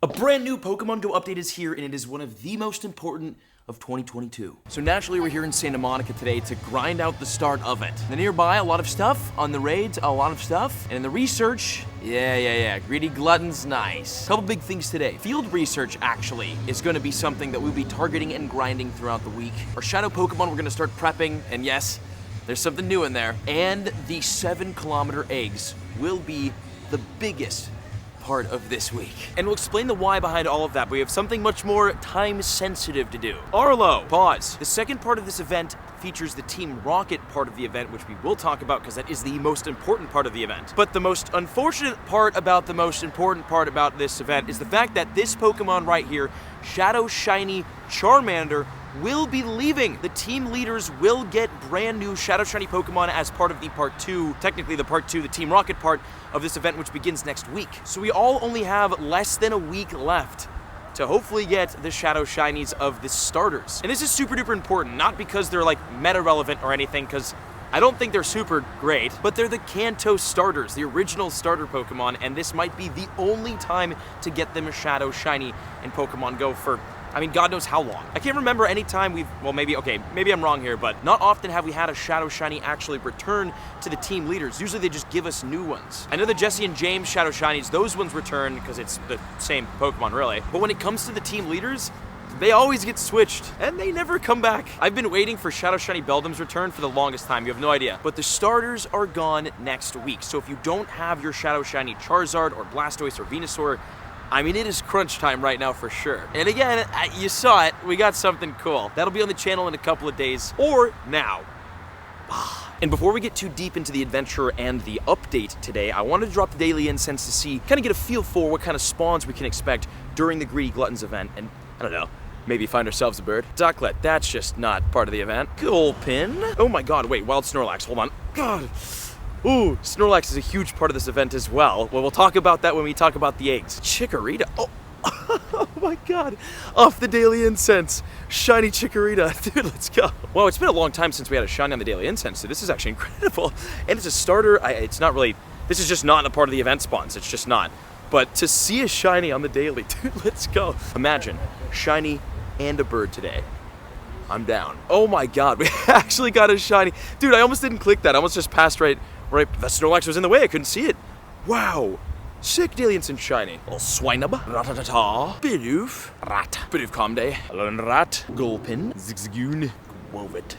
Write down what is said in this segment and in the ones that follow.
A brand new Pokemon Go update is here, and it is one of the most important of 2022. So naturally, we're here in Santa Monica today to grind out the start of it. The nearby, a lot of stuff. On the raids, a lot of stuff. And in the research, yeah. Greedy gluttons, nice. Couple big things today. Field research, actually, is going to be something that we'll be targeting and grinding throughout the week. Our Shadow Pokemon, we're going to start prepping, and yes, there's something new in there. And the 7-kilometer eggs will be the biggest part of this week. And we'll explain the why behind all of that, but we have something much more time-sensitive to do. Arlo, pause. The second part of this event features the Team Rocket part of the event, which we will talk about because that is the most important part of the event. But the most unfortunate part about the most important part about this event is the fact that this Pokemon right here, Shadow Shiny Charmander, will be leaving. The team leaders will get brand new Shadow Shiny Pokemon as part of the part 2, technically the part 2, the Team Rocket part of this event, which begins next week. So we all only have less than a week left to hopefully get the Shadow Shinies of the starters. And this is super duper important, not because they're like meta relevant or anything, because I don't think they're super great, but they're the Kanto starters, the original starter Pokemon, and this might be the only time to get them a Shadow Shiny in Pokemon Go for, I mean, God knows how long. I can't remember any time maybe I'm wrong here, but not often have we had a Shadow Shiny actually return to the team leaders. Usually they just give us new ones. I know the Jesse and James Shadow Shinies, those ones return because it's the same Pokemon, really. But when it comes to the team leaders, they always get switched, and they never come back. I've been waiting for Shadow Shiny Beldum's return for the longest time, you have no idea. But the starters are gone next week, so if you don't have your Shadow Shiny Charizard or Blastoise or Venusaur, I mean, it is crunch time right now for sure. And again, you saw it, we got something cool. That'll be on the channel in a couple of days, or now. And before we get too deep into the adventure and the update today, I wanted to drop the daily incense to see, kind of get a feel for what kind of spawns we can expect during the Greedy Gluttons event, and I don't know, maybe find ourselves a bird. Ducklet, that's just not part of the event. Gulpin. Oh my god, wait, Wild Snorlax, hold on. God. Ooh, Snorlax is a huge part of this event as well. Well, we'll talk about that when we talk about the eggs. Chikorita, oh my god. Off the daily incense. Shiny Chikorita, dude, let's go. Wow, it's been a long time since we had a shiny on the daily incense, so this is actually incredible. And it's a starter, it's not really, this is just not a part of the event spawns, it's just not. But to see a shiny on the daily, dude, let's go. Imagine, shiny and a bird today. I'm down. Oh my god, we actually got a shiny. Dude, I almost didn't click that. I almost just passed right, the Snorlax was in the way, I couldn't see it. Wow. Sick daily incense shiny. Little Swinub, Ratatata, Bidoof, Rat, Bidoof Comday, Rat, Gulpin, Zigzagoon, Wovit.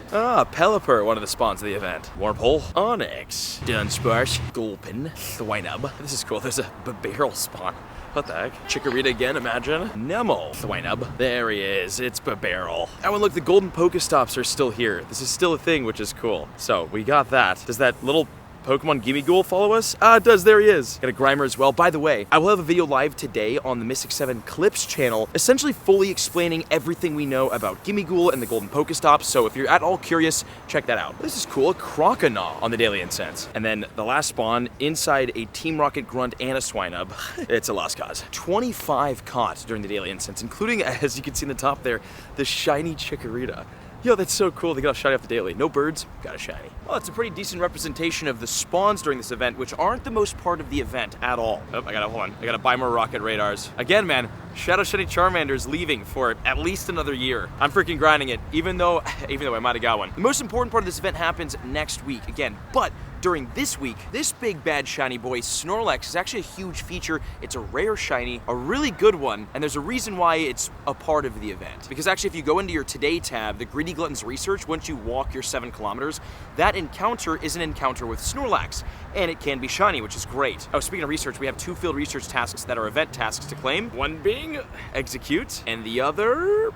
Pelipper, one of the spawns of the event. Warpole, Onyx, Dunsparce, Gulpin, Swinub. This is cool, there's a barrel spawn. What the heck? Chikorita again, imagine. Nemo. Swinub. There he is. It's Babarrel. Oh, and look, the golden Pokestops are still here. This is still a thing, which is cool. So, we got that. Does that little Pokemon Gimmighoul follow us? It does, there he is. Got a Grimer as well. By the way, I will have a video live today on the Mystic 7 Clips channel, essentially fully explaining everything we know about Gimmighoul and the Golden Pokestops, so if you're at all curious, check that out. This is cool, a Croconaw on the Daily Incense. And then the last spawn, inside a Team Rocket Grunt and a Swinub. It's a lost cause. 25 caught during the Daily Incense, including, as you can see in the top there, the shiny Chikorita. Yo, that's so cool. They got a shiny off the daily. No birds, got a shiny. Well, it's a pretty decent representation of the spawns during this event, which aren't the most part of the event at all. Oh, hold on. I gotta buy more rocket radars. Again, man, Shadow Shiny Charmander's leaving for at least another year. I'm freaking grinding it, even though I might have got one. The most important part of this event happens next week, again, but during this week, this big bad shiny boy, Snorlax, is actually a huge feature. It's a rare shiny, a really good one, and there's a reason why it's a part of the event. Because actually, if you go into your Today tab, the Greedy Gluttons research, once you walk your 7 kilometers, that encounter is an encounter with Snorlax, and it can be shiny, which is great. Oh, speaking of research, we have 2 field research tasks that are event tasks to claim. One being execute, and the other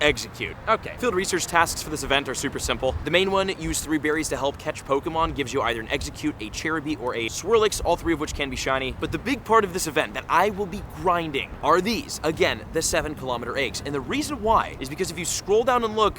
execute. Okay. Field research tasks for this event are super simple. The main one, use 3 berries to help catch Pokemon, gives you either an execute, a Cherubi, or a Swirlix, all 3 of which can be shiny. But the big part of this event that I will be grinding are these. Again, the 7-kilometer eggs. And the reason why is because if you scroll down and look,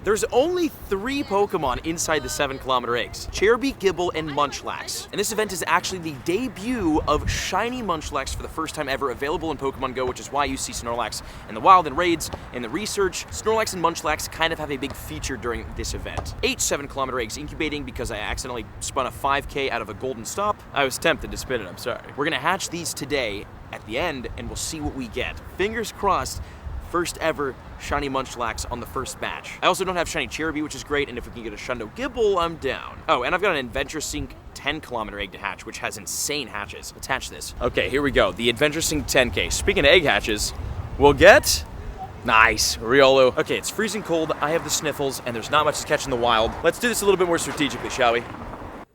there's only 3 Pokemon inside the 7-kilometer eggs. Cherubi, Gibble, and Munchlax. And this event is actually the debut of shiny Munchlax for the first time ever available in Pokemon Go, which is why you see Snorlax in the wild and raids. In the research, Snorlax and Munchlax kind of have a big feature during this event. 8 7-kilometer eggs incubating because I accidentally spun a 5K out of a golden stop. I was tempted to spin it, I'm sorry. We're gonna hatch these today, at the end, and we'll see what we get. Fingers crossed, first ever shiny Munchlax on the first batch. I also don't have shiny Cherubi, which is great, and if we can get a Shundo Gibble, I'm down. Oh, and I've got an Adventure Sync 10-kilometer egg to hatch, which has insane hatches. Let's hatch this. Okay, here we go. The Adventure Sync 10K. Speaking of egg hatches, we'll get... Nice, Riolu. Okay, it's freezing cold, I have the sniffles, and there's not much to catch in the wild. Let's do this a little bit more strategically, shall we?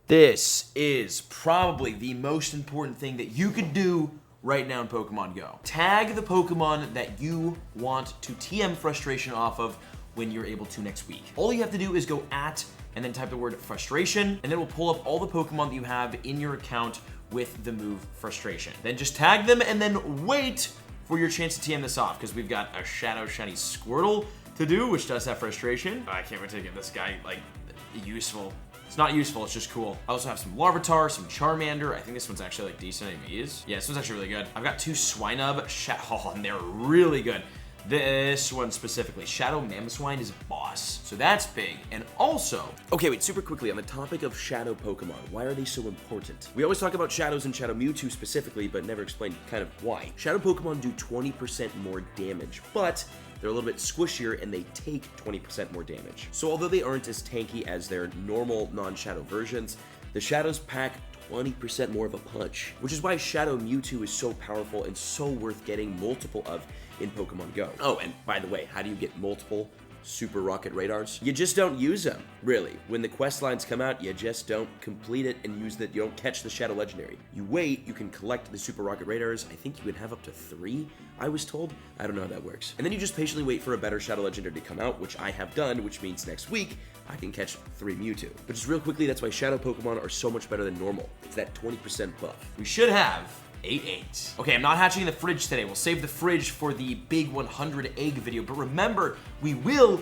This is probably the most important thing that you could do right now in Pokemon Go. Tag the Pokemon that you want to TM frustration off of when you're able to next week. All you have to do is go at and then type the word frustration, and it will pull up all the Pokemon that you have in your account with the move frustration. Then just tag them and then wait for your chance to TM this off, because we've got a Shadow Shiny Squirtle to do, which does have frustration. I can't wait to get this guy, like, useful. It's not useful, it's just cool. I also have some Larvitar, some Charmander. I think this one's actually, like, decent ABs. Yeah, this one's actually really good. I've got 2 Swinub, and they're really good. This one specifically, Shadow Mamoswine is boss, so that's big. And also, okay, wait, super quickly, on the topic of Shadow Pokemon, why are they so important? We always talk about Shadows and Shadow Mewtwo specifically, but never explain kind of why. Shadow Pokemon do 20% more damage, but they're a little bit squishier and they take 20% more damage. So although they aren't as tanky as their normal non-Shadow versions, the Shadows pack 20% more of a punch, which is why Shadow Mewtwo is so powerful and so worth getting multiple of in Pokemon Go. Oh, and by the way, how do you get multiple Super Rocket Radars? You just don't use them, really. When the quest lines come out, you just don't complete it and use that. You don't catch the Shadow Legendary. You wait, you can collect the Super Rocket Radars. I think you can have up to 3, I was told. I don't know how that works. And then you just patiently wait for a better Shadow Legendary to come out, which I have done, which means next week, I can catch 3 Mewtwo. But just real quickly, that's why Shadow Pokemon are so much better than normal. It's that 20% buff. We should have 8 eggs. Okay, I'm not hatching in the fridge today. We'll save the fridge for the big 100 egg video. But remember, we will,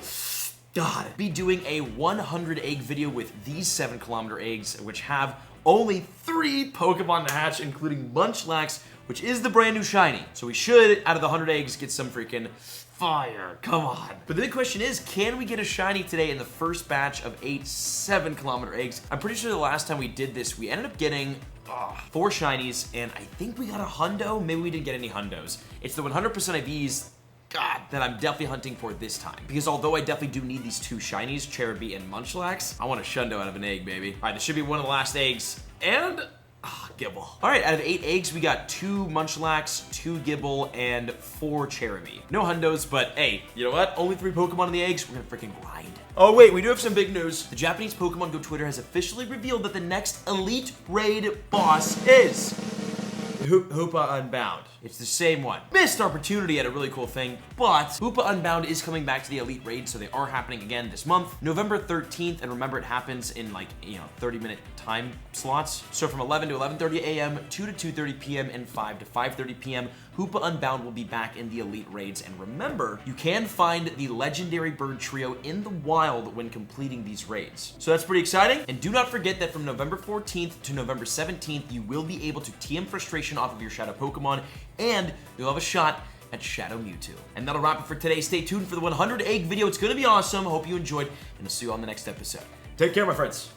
be doing a 100 egg video with these 7-kilometer eggs, which have only 3 Pokemon to hatch, including Munchlax, which is the brand new shiny. So we should, out of the 100 eggs, get some freaking fire. Come on. But the big question is, can we get a shiny today in the first batch of 8 7-kilometer eggs? I'm pretty sure the last time we did this, we ended up getting 4 shinies, and I think we got a hundo. Maybe we didn't get any hundos. It's the 100% IVs, that I'm definitely hunting for this time. Because although I definitely do need these 2 shinies, Cherubi and Munchlax, I want a Shundo out of an egg, baby. All right, this should be one of the last eggs, and Gibble. All right, out of 8 eggs, we got 2 Munchlax, 2 Gibble, and 4 Cherubi. No hundos, but hey, you know what? Only 3 Pokemon in the eggs. We're gonna freaking grind. Oh wait, we do have some big news. The Japanese Pokemon Go Twitter has officially revealed that the next Elite Raid boss is Hoopa Unbound. It's the same one. Missed opportunity at a really cool thing, but Hoopa Unbound is coming back to the Elite Raid, so they are happening again this month, November 13th, and remember it happens in 30-minute time slots. So from 11 to 11:30 a.m., 2 to 2:30 p.m., and 5 to 5:30 p.m., Hoopa Unbound will be back in the Elite Raids, and remember, you can find the legendary bird trio in the wild when completing these raids. So that's pretty exciting, and do not forget that from November 14th to November 17th, you will be able to TM frustration off of your Shadow Pokemon, and you'll have a shot at Shadow Mewtwo. And that'll wrap it for today. Stay tuned for the 100 egg video. It's gonna be awesome. Hope you enjoyed, and I'll see you on the next episode. Take care, my friends.